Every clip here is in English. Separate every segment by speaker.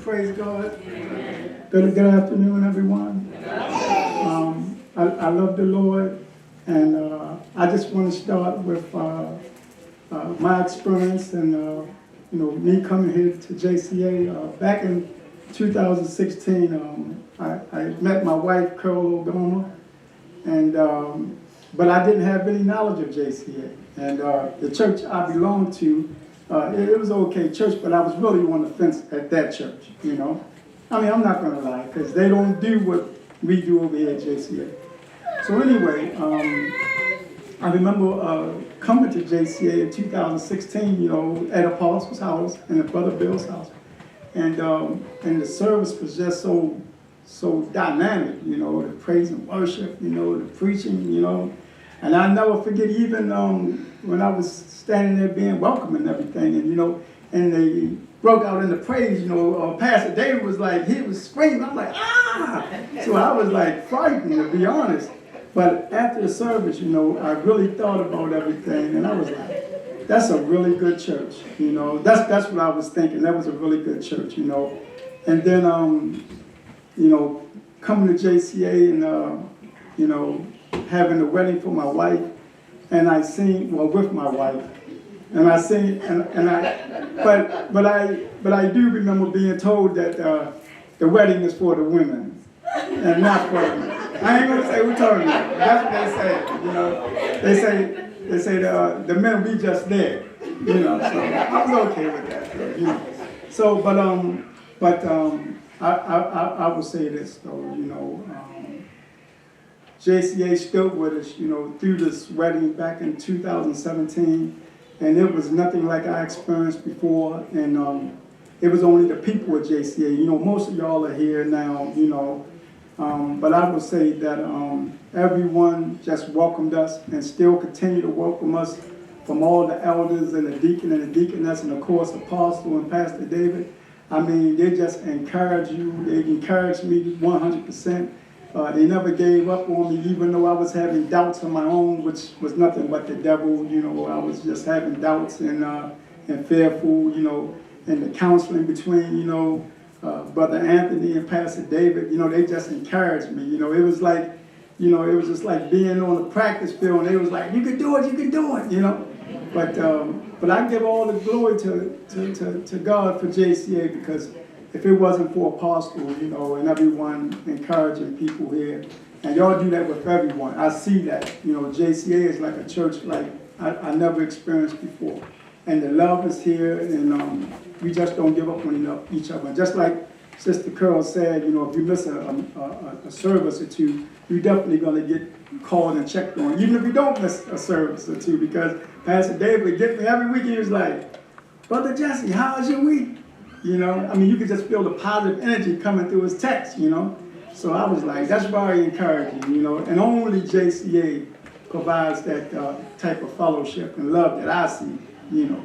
Speaker 1: Praise God. Good afternoon, everyone. I love the Lord, and I just want to start with my experience and me coming here to JCA back in 2016. I met my wife, Carol Obama, and but I didn't have any knowledge of JCA, and the church I belonged to. It was an okay church, but I was really on the fence at that church, you know. I mean, I'm not going to lie, because they don't do what we do over here at JCA. So anyway, I remember coming to JCA in 2016, you know, at Apostle's house and at Brother Bill's house. And the service was just so dynamic, you know, the praise and worship, you know, the preaching, you know. And I never forget even when I was standing there being welcome and everything, and you know, and they broke out into praise, you know, Pastor David was like, he was screaming, I'm like, ah! So I was like frightened, to be honest. But after the service, you know, I really thought about everything, and I was like, that's a really good church, you know. That's what I was thinking, that was a really good church, you know. And then, you know, coming to JCA and, you know, having a wedding for my wife, and I sing, well, with my wife, and I sing, but I do remember being told that the wedding is for the women, and not for the men. I ain't gonna say who told me that, but that's what they say, you know. They say the men will be just there, you know, so I was okay with that, you know. So, but I will say this, though, you know, JCA stood with us, you know, through this wedding back in 2017, and it was nothing like I experienced before, and it was only the people at JCA. You know, most of y'all are here now, you know, but I would say that everyone just welcomed us and still continue to welcome us, from all the elders and the deacon and the deaconess, and of course Apostle and Pastor David. I mean, they just encourage you. They encouraged me 100%. They never gave up on me, even though I was having doubts of my own, which was nothing but the devil. You know, I was just having doubts and fearful, you know, and the counseling between, you know, Brother Anthony and Pastor David. You know, they just encouraged me. You know, it was like, you know, it was just like being on the practice field, and they was like, you can do it, you know. But I give all the glory to God for JCA, because if it wasn't for Apostle, you know, and everyone encouraging people here, and y'all do that with everyone, I see that, you know, JCA is like a church like I never experienced before. And the love is here, and we just don't give up on each other. Just like Sister Carol said, you know, if you miss a service or two, you're definitely going to get called and checked on, even if you don't miss a service or two, because Pastor David would get me every week. He was like, Brother Jesse, how was your week? You know, I mean, you could just feel the positive energy coming through his text, you know. So I was like, that's very encouraging, you know. And only JCA provides that type of fellowship and love that I see, you know.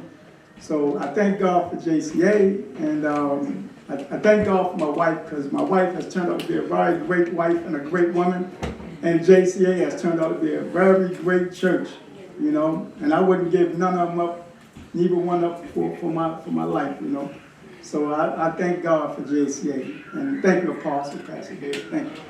Speaker 1: So I thank God for JCA, and I thank God for my wife, because my wife has turned out to be a very great wife and a great woman. And JCA has turned out to be a very great church, you know. And I wouldn't give none of them up, neither one up for my life, you know. So I thank God for JCA, and thank you, Apostle, Pastor David. Thank you.